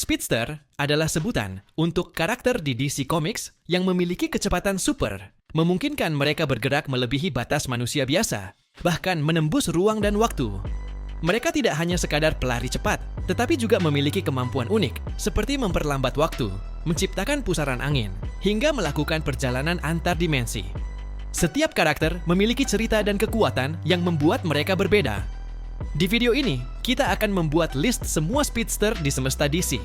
Speedster adalah sebutan untuk karakter di DC Comics yang memiliki kecepatan super, memungkinkan mereka bergerak melebihi batas manusia biasa, bahkan menembus ruang dan waktu. Mereka tidak hanya sekadar pelari cepat, tetapi juga memiliki kemampuan unik, seperti memperlambat waktu, menciptakan pusaran angin, hingga melakukan perjalanan antar dimensi. Setiap karakter memiliki cerita dan kekuatan yang membuat mereka berbeda. Di video ini, kita akan membuat list semua speedster di semesta DC,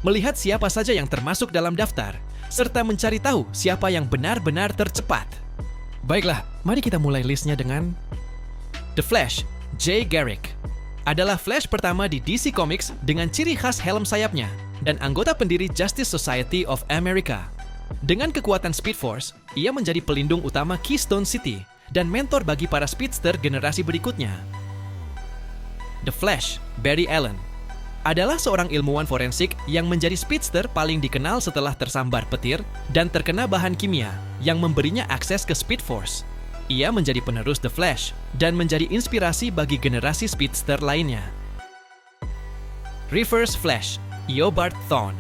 melihat siapa saja yang termasuk dalam daftar, serta mencari tahu siapa yang benar-benar tercepat. Baiklah, mari kita mulai listnya dengan The Flash, Jay Garrick. Adalah Flash pertama di DC Comics dengan ciri khas helm sayapnya dan anggota pendiri Justice Society of America. Dengan kekuatan Speed Force, ia menjadi pelindung utama Keystone City dan mentor bagi para speedster generasi berikutnya. The Flash, Barry Allen, adalah seorang ilmuwan forensik yang menjadi speedster paling dikenal setelah tersambar petir dan terkena bahan kimia yang memberinya akses ke Speed Force. Ia menjadi penerus The Flash dan menjadi inspirasi bagi generasi speedster lainnya. Reverse Flash, Eobard Thawne,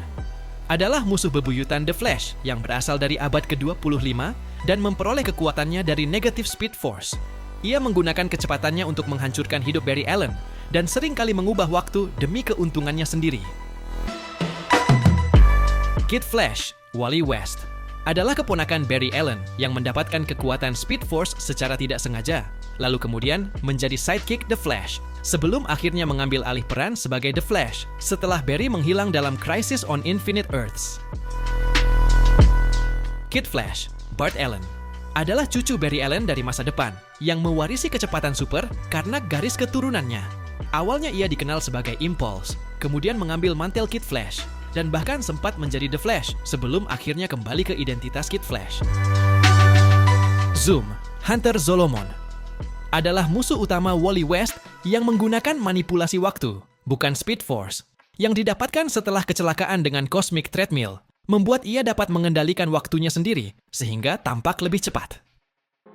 adalah musuh bebuyutan The Flash yang berasal dari abad ke-25 dan memperoleh kekuatannya dari Negative Speed Force. Ia menggunakan kecepatannya untuk menghancurkan hidup Barry Allen dan seringkali mengubah waktu demi keuntungannya sendiri. Kid Flash, Wally West, adalah keponakan Barry Allen yang mendapatkan kekuatan Speed Force secara tidak sengaja, lalu kemudian menjadi sidekick The Flash, sebelum akhirnya mengambil alih peran sebagai The Flash setelah Barry menghilang dalam Crisis on Infinite Earths. Kid Flash, Bart Allen, adalah cucu Barry Allen dari masa depan yang mewarisi kecepatan super karena garis keturunannya. Awalnya ia dikenal sebagai Impulse, kemudian mengambil mantel Kid Flash, dan bahkan sempat menjadi The Flash sebelum akhirnya kembali ke identitas Kid Flash. Zoom, Hunter Zolomon, adalah musuh utama Wally West yang menggunakan manipulasi waktu, bukan Speed Force, yang didapatkan setelah kecelakaan dengan Cosmic Treadmill, membuat ia dapat mengendalikan waktunya sendiri, sehingga tampak lebih cepat.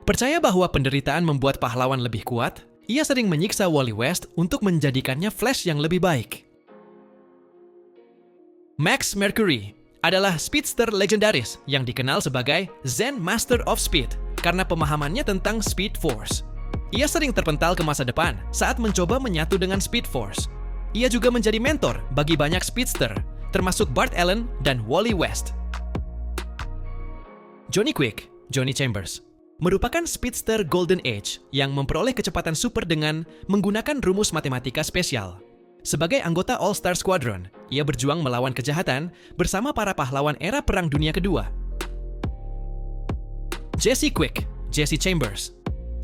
Percaya bahwa penderitaan membuat pahlawan lebih kuat, ia sering menyiksa Wally West untuk menjadikannya Flash yang lebih baik. Max Mercury adalah speedster legendaris yang dikenal sebagai Zen Master of Speed karena pemahamannya tentang Speed Force. Ia sering terpental ke masa depan saat mencoba menyatu dengan Speed Force. Ia juga menjadi mentor bagi banyak speedster, termasuk Bart Allen dan Wally West. Johnny Quick, Johnny Chambers, merupakan speedster Golden Age yang memperoleh kecepatan super dengan menggunakan rumus matematika spesial. Sebagai anggota All-Star Squadron, ia berjuang melawan kejahatan bersama para pahlawan era Perang Dunia Kedua. Jessie Quick, Jessie Chambers,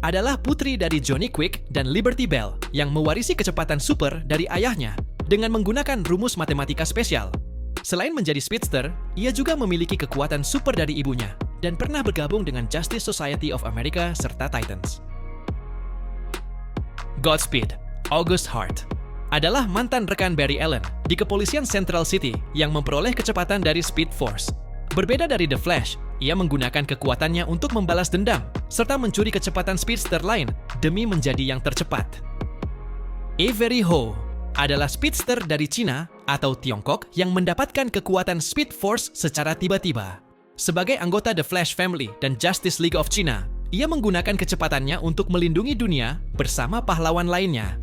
adalah putri dari Johnny Quick dan Liberty Bell yang mewarisi kecepatan super dari ayahnya dengan menggunakan rumus matematika spesial. Selain menjadi speedster, ia juga memiliki kekuatan super dari ibunya dan pernah bergabung dengan Justice Society of America serta Titans. Godspeed, August Hart, adalah mantan rekan Barry Allen di kepolisian Central City yang memperoleh kecepatan dari Speed Force. Berbeda dari The Flash, ia menggunakan kekuatannya untuk membalas dendam serta mencuri kecepatan speedster lain demi menjadi yang tercepat. Avery Ho adalah speedster dari Cina atau Tiongkok yang mendapatkan kekuatan Speed Force secara tiba-tiba. Sebagai anggota The Flash Family dan Justice League of China, ia menggunakan kecepatannya untuk melindungi dunia bersama pahlawan lainnya.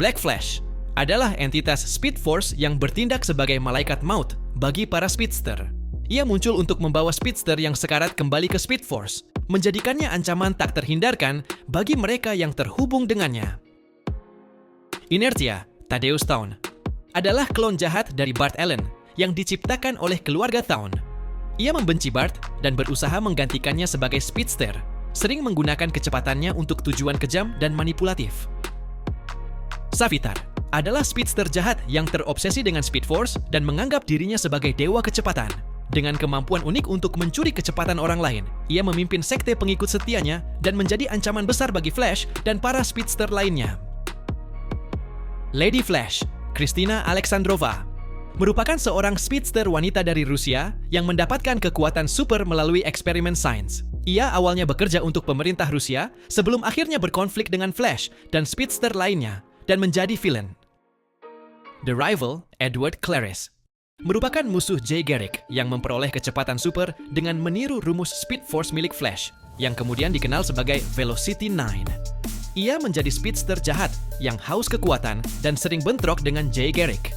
Black Flash adalah entitas Speed Force yang bertindak sebagai malaikat maut bagi para speedster. Ia muncul untuk membawa speedster yang sekarat kembali ke Speed Force, menjadikannya ancaman tak terhindarkan bagi mereka yang terhubung dengannya. Inertia, Thaddeus Thawne, adalah klon jahat dari Bart Allen yang diciptakan oleh keluarga Thawne. Ia membenci Bart dan berusaha menggantikannya sebagai speedster, sering menggunakan kecepatannya untuk tujuan kejam dan manipulatif. Savitar adalah speedster jahat yang terobsesi dengan Speed Force dan menganggap dirinya sebagai dewa kecepatan. Dengan kemampuan unik untuk mencuri kecepatan orang lain, ia memimpin sekte pengikut setianya dan menjadi ancaman besar bagi Flash dan para speedster lainnya. Lady Flash, Kristina Alexandrova, merupakan seorang speedster wanita dari Rusia yang mendapatkan kekuatan super melalui eksperimen sains. Ia awalnya bekerja untuk pemerintah Rusia sebelum akhirnya berkonflik dengan Flash dan speedster lainnya dan menjadi villain. The Rival, Edward Claris. Merupakan musuh Jay Garrick yang memperoleh kecepatan super dengan meniru rumus Speed Force milik Flash, yang kemudian dikenal sebagai Velocity 9. Ia menjadi speedster jahat yang haus kekuatan dan sering bentrok dengan Jay Garrick.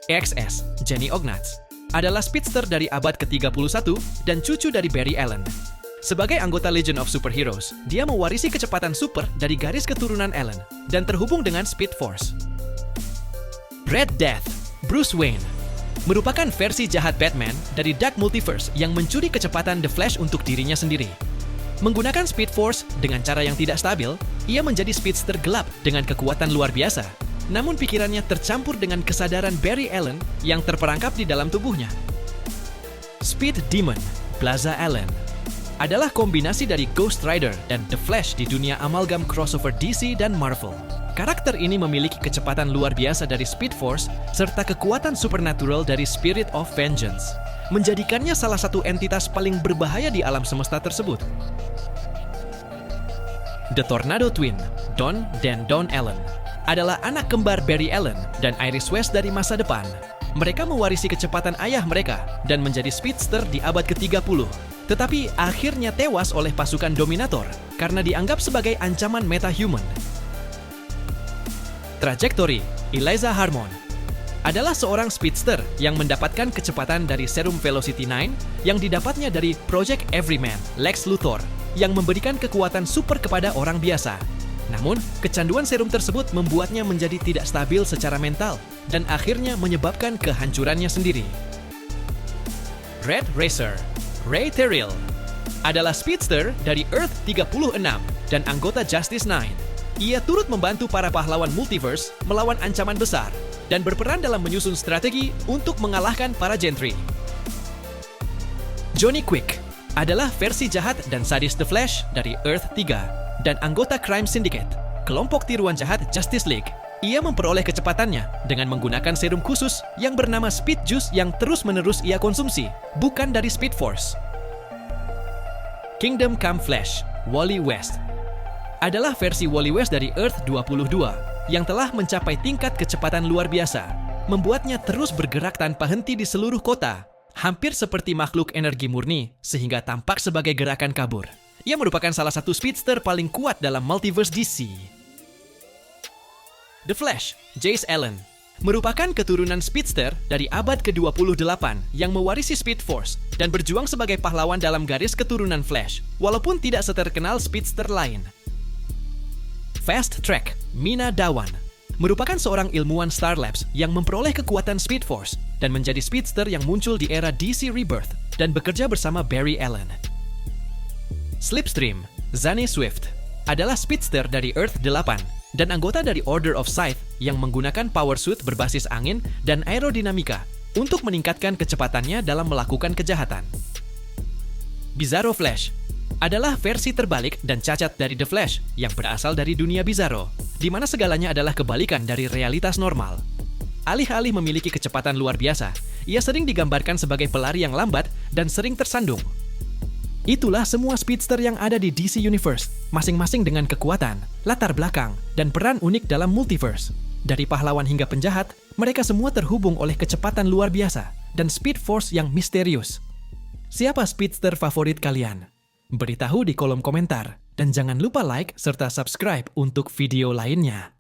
XS, Jenny Ognats, adalah speedster dari abad ke-31 dan cucu dari Barry Allen. Sebagai anggota Legion of Superheroes, dia mewarisi kecepatan super dari garis keturunan Allen dan terhubung dengan Speed Force. Red Death, Bruce Wayne, merupakan versi jahat Batman dari Dark Multiverse yang mencuri kecepatan The Flash untuk dirinya sendiri. Menggunakan Speed Force dengan cara yang tidak stabil, ia menjadi speedster gelap dengan kekuatan luar biasa. Namun pikirannya tercampur dengan kesadaran Barry Allen yang terperangkap di dalam tubuhnya. Speed Demon, Blaza Allen, adalah kombinasi dari Ghost Rider dan The Flash di dunia amalgam crossover DC dan Marvel. Karakter ini memiliki kecepatan luar biasa dari Speed Force serta kekuatan supernatural dari Spirit of Vengeance, menjadikannya salah satu entitas paling berbahaya di alam semesta tersebut. The Tornado Twin, Don dan Dawn Allen, adalah anak kembar Barry Allen dan Iris West dari masa depan. Mereka mewarisi kecepatan ayah mereka dan menjadi speedster di abad ke-30, tetapi akhirnya tewas oleh pasukan Dominator karena dianggap sebagai ancaman metahuman. Trajectory, Eliza Harmon, adalah seorang speedster yang mendapatkan kecepatan dari serum Velocity 9 yang didapatnya dari Project Everyman, Lex Luthor, yang memberikan kekuatan super kepada orang biasa. Namun, kecanduan serum tersebut membuatnya menjadi tidak stabil secara mental dan akhirnya menyebabkan kehancurannya sendiri. Red Racer, Ray Terrill, adalah speedster dari Earth 36 dan anggota Justice 9. Ia turut membantu para pahlawan multiverse melawan ancaman besar dan berperan dalam menyusun strategi untuk mengalahkan para Gentry. Johnny Quick adalah versi jahat dan sadis The Flash dari Earth 3 dan anggota Crime Syndicate, kelompok tiruan jahat Justice League. Ia memperoleh kecepatannya dengan menggunakan serum khusus yang bernama Speed Juice yang terus-menerus ia konsumsi, bukan dari Speed Force. Kingdom Come Flash, Wally West, adalah versi Wally West dari Earth 22 yang telah mencapai tingkat kecepatan luar biasa, membuatnya terus bergerak tanpa henti di seluruh kota, hampir seperti makhluk energi murni sehingga tampak sebagai gerakan kabur. Ia merupakan salah satu speedster paling kuat dalam multiverse DC. The Flash, Jace Allen, merupakan keturunan speedster dari abad ke-28 yang mewarisi Speed Force dan berjuang sebagai pahlawan dalam garis keturunan Flash, walaupun tidak seterkenal speedster lain. Fast Track, Mina Dawan, merupakan seorang ilmuwan Star Labs yang memperoleh kekuatan Speed Force dan menjadi speedster yang muncul di era DC Rebirth dan bekerja bersama Barry Allen. Slipstream, Zane Swift, adalah speedster dari Earth 8 dan anggota dari Order of Scythe yang menggunakan power suit berbasis angin dan aerodinamika untuk meningkatkan kecepatannya dalam melakukan kejahatan. Bizarro Flash adalah versi terbalik dan cacat dari The Flash yang berasal dari dunia Bizarro, di mana segalanya adalah kebalikan dari realitas normal. Alih-alih memiliki kecepatan luar biasa, ia sering digambarkan sebagai pelari yang lambat dan sering tersandung. Itulah semua speedster yang ada di DC Universe, masing-masing dengan kekuatan, latar belakang, dan peran unik dalam multiverse. Dari pahlawan hingga penjahat, mereka semua terhubung oleh kecepatan luar biasa dan Speed Force yang misterius. Siapa speedster favorit kalian? Beritahu di kolom komentar, dan jangan lupa like serta subscribe untuk video lainnya.